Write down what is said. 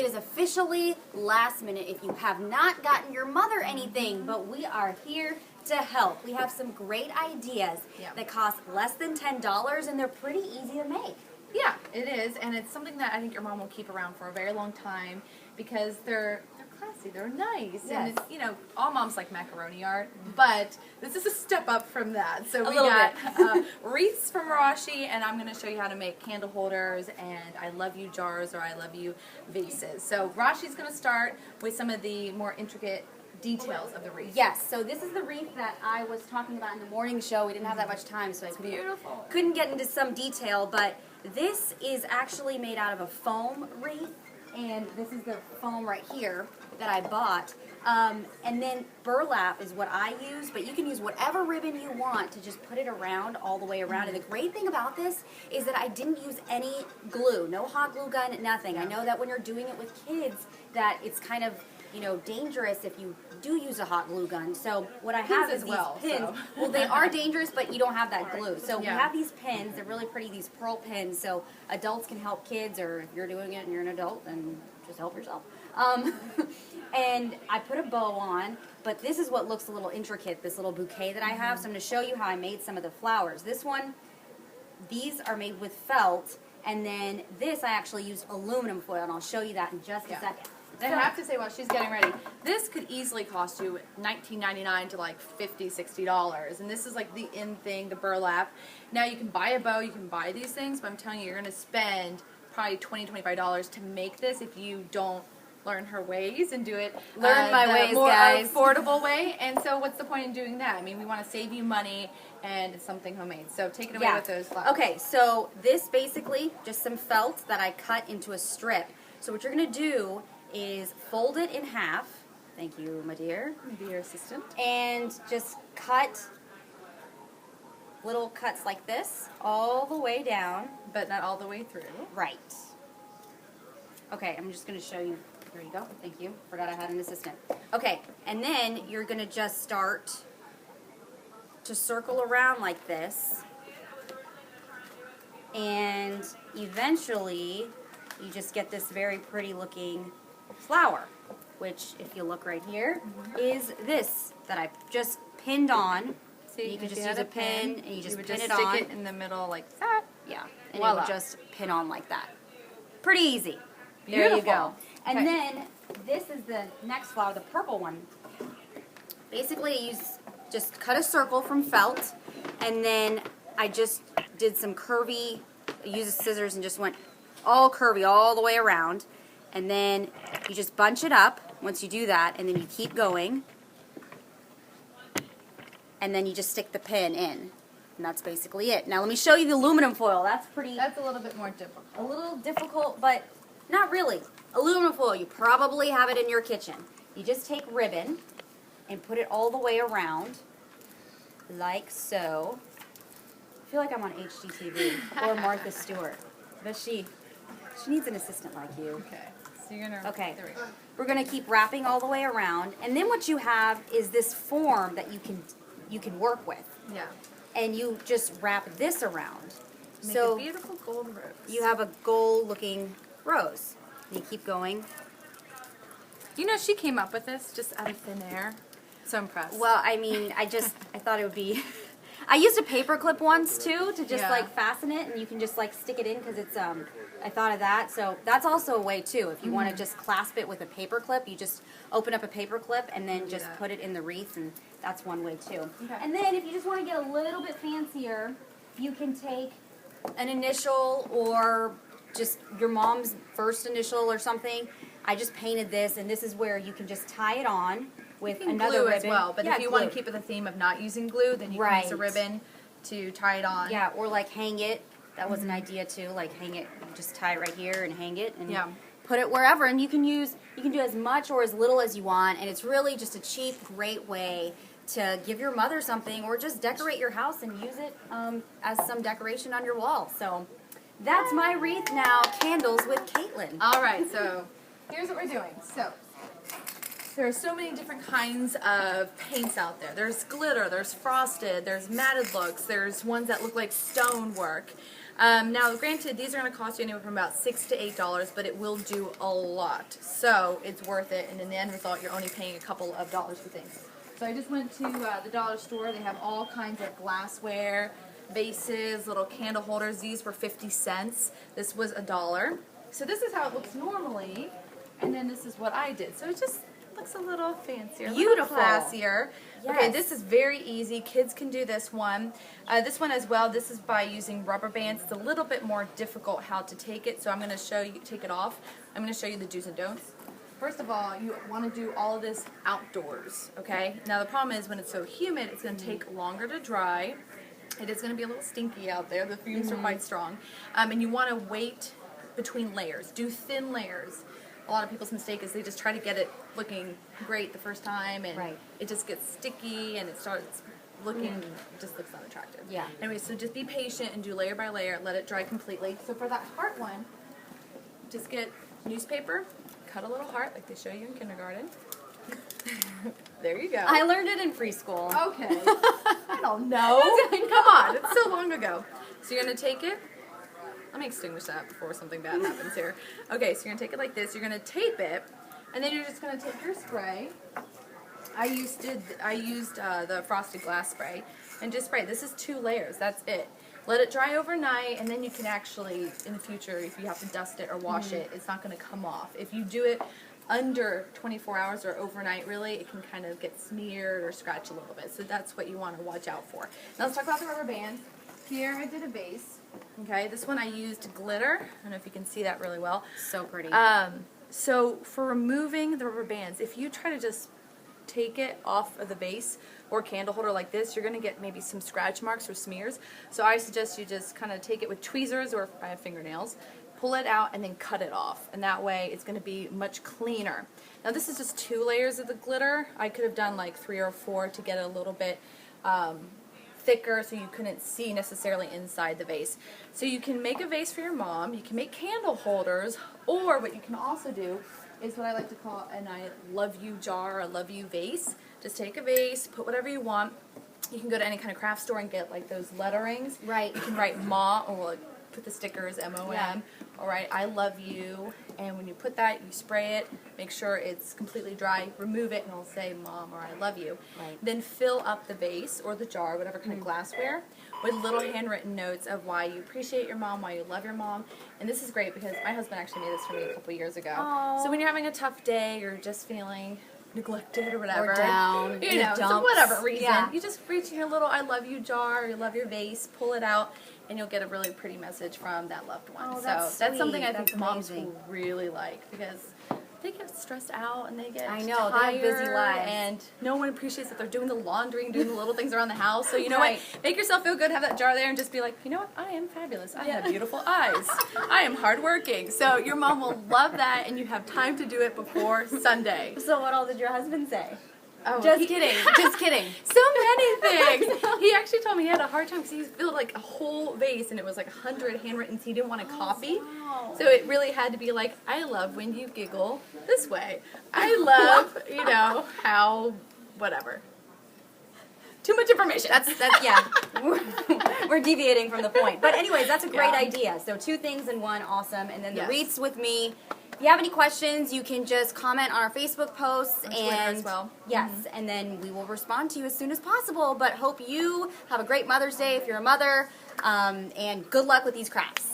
it is officially last minute if you have not gotten your mother anything, but we are here to help. We have some great ideas that cost less than $10 and they're pretty easy to make. Yeah, it is, and it's something that I think your mom will keep around for a very long time because they're classy, they're nice, and you know, all moms like macaroni art, but this is a step up from that. So we got wreaths from Rashi, and I'm going to show you how to make candle holders and I love you jars or I love you vases. So Rashi's going to start with some of the more intricate details of the wreath. Yes, so this is the wreath that I was talking about in the morning show. We didn't have that much time, so I couldn't get into some detail, but this is actually made out of a foam wreath, and this is the foam right here that I bought. And then burlap is what I use, but you can use whatever ribbon you want to just put it around all the way around. And the great thing about this is that I didn't use any glue, no hot glue gun, nothing. I know that when you're doing it with kids that it's kind of, you know, dangerous if you do use a hot glue gun. So what I have is these pins. Well, they are dangerous, but you don't have that glue. So we have these pins. They're really pretty, these pearl pins. So adults can help kids, or if you're doing it and you're an adult, then just help yourself. And I put a bow on, but this is what looks a little intricate, this little bouquet that I have. So I'm going to show you how I made some of the flowers. This one, these are made with felt, and then this I actually used aluminum foil, and I'll show you that in just a second. And I have to say, while she's getting ready, this could easily cost you $19.99 to like $50, $60. And this is like the in thing, the burlap. Now you can buy a bow, you can buy these things, but I'm telling you, you're going to spend probably $20, $25 to make this if you don't learn her ways and do it Learn my ways, more guys. affordable way. And so what's the point in doing that? I mean, we want to save you money and it's something homemade. So take it away with those flowers. Okay, so this basically just some felt that I cut into a strip. So what you're going to do is fold it in half. Thank you, my dear. Be your assistant. And just cut little cuts like this all the way down. But not all the way through. Right. Okay, I'm just going to show you. There you go. Thank you. Forgot I had an assistant. Okay, and then you're going to just start to circle around like this. And eventually, you just get this very pretty looking flower, which, if you look right here, is this that I just pinned on. See, you can just use a pin, and you just pin it on. Stick it in the middle like that. Yeah, and Voila. it would just pin on like that. Pretty easy. Beautiful. There you go. And Okay. then this is the next flower, the purple one. Basically, you just cut a circle from felt, and then I just did some curvy, used scissors and just went all curvy all the way around. And then you just bunch it up once you do that, and then you keep going. And then you just stick the pin in. And that's basically it. Now let me show you the aluminum foil. That's a little bit more difficult. A little difficult, but not really. Aluminum foil, you probably have it in your kitchen. You just take ribbon and put it all the way around, like so. I feel like I'm on HGTV or Martha Stewart. But she needs an assistant like you. Okay. So you're gonna. Okay. There we go. We're gonna keep wrapping all the way around, and then what you have is this form that you can work with. Yeah. And you just wrap this around. Make so a beautiful gold rose. you have a gold-looking rose. And you keep going. You know, she came up with this just out of thin air. So impressed. Well, I mean, I thought it would be. I used a paper clip once too to just like fasten it, and you can just like stick it in because it's I thought of that, so that's also a way too. If you want to just clasp it with a paper clip, you just open up a paper clip and then just put it in the wreath, and that's one way too. Okay. And then if you just want to get a little bit fancier, you can take an initial or just your mom's first initial or something. I just painted this, and this is where you can just tie it on with another glue ribbon as well. But if you want to glue. keep it the theme of not using glue, then you can use a ribbon to tie it on. Yeah, or like hang it. That was an idea too. Like hang it, just tie it right here and hang it, and put it wherever. And you can do as much or as little as you want. And it's really just a cheap, great way to give your mother something, or just decorate your house and use it as some decoration on your wall. So that's my wreath now. Candles with Caitlin. All right, so here's what we're doing. So there are so many different kinds of paints out there. There's glitter, there's frosted, there's matted looks, there's ones that look like stonework. Now, granted, these are going to cost you anywhere from about $6 to $8, but it will do a lot. So it's worth it, and in the end result, you're only paying a couple of dollars for things. So I just went to the dollar store. They have all kinds of glassware, vases, little candle holders. These were 50 cents. This was $1. So this is how it looks normally, and then this is what I did. So it just looks a little fancier, Beautiful. a little classier. Yes. Okay, this is very easy. Kids can do this one. This one as well. This is by using rubber bands. It's a little bit more difficult how to take it, so I'm going to show you, take it off. I'm going to show you the do's and don'ts. First of all, you want to do all of this outdoors, okay? Now the problem is when it's so humid, it's going to take longer to dry. It is going to be a little stinky out there. The fumes are quite strong. And you want to wait between layers. Do thin layers. A lot of people's mistake is they just try to get it looking great the first time, and it just gets sticky and it starts looking, it just looks unattractive. Yeah. Anyway, so just be patient and do layer by layer. Let it dry completely. So for that heart one, just get newspaper, cut a little heart like they show you in kindergarten. There you go. I learned it in preschool. Okay. I don't know. Come on, it's so long ago. So you're going to take it. Let me extinguish that before something bad happens here. Okay, so you're going to take it like this. You're going to tape it, and then you're just going to take your spray. I used the frosted glass spray, and just spray. This is 2 layers. That's it. Let it dry overnight, and then you can actually, in the future, if you have to dust it or wash it, it's not going to come off. If you do it under 24 hours or overnight, really, it can kind of get smeared or scratch a little bit. So that's what you want to watch out for. Now let's talk about the rubber bands. Here I did a vase. Okay, this one I used glitter. I don't know if you can see that really well. So pretty. So for removing the rubber bands, if you try to just take it off of the vase or candle holder like this, you're going to get maybe some scratch marks or smears. So I suggest you just kind of take it with tweezers, or if I have fingernails, pull it out and then cut it off, and that way it's going to be much cleaner. Now this is just 2 layers of the glitter. I could have done like 3 or 4 to get it a little bit thicker so you couldn't see necessarily inside the vase. So you can make a vase for your mom, you can make candle holders, or what you can also do is what I like to call an I love you jar, a love you vase. Just take a vase, put whatever you want. You can go to any kind of craft store and get like those letterings. Right. You can write mom, or like put the stickers MOM, Yeah. or write I love you, and when you put that, you spray it, make sure it's completely dry, remove it, and it'll say mom or I love you. Right. Then fill up the vase or the jar, whatever kind of glassware, with little handwritten notes of why you appreciate your mom, why you love your mom. And this is great because my husband actually made this for me a couple years ago. Aww. So when you're having a tough day or just feeling neglected or whatever, Or down, you in know, the so dumps. whatever reason, Yeah. you just reach in your little I love you jar, or you love your vase, pull it out, and you'll get a really pretty message from that loved one. Oh, so that's that's something sweet. I think That's moms amazing. will really like, because they get stressed out and they get I know, they have busy tired, lives. and no one appreciates that they're doing the laundry and doing the little things around the house. So you know Right. what? Make yourself feel good, have that jar there, and just be like, you know what? I am fabulous. I have beautiful eyes. I am hardworking. So your mom will love that, and you have time to do it before Sunday. So what all did your husband say? Oh, Just kidding. Just kidding. So many things. He actually told me he had a hard time because he filled like a whole vase, and it was like 100 handwritten, so he didn't want to copy. wow. So it really had to be like, I love when you giggle this way. I love, you know, how, whatever. Too much information. That's yeah. We're deviating from the point. But anyways, that's a great Yeah. idea. So 2 things in one, awesome. And then the Yes. wreaths with me. If you have any questions, you can just comment on our Facebook posts, On Twitter and as well. yes, and then we will respond to you as soon as possible. But hope you have a great Mother's Day if you're a mother, and good luck with these crafts.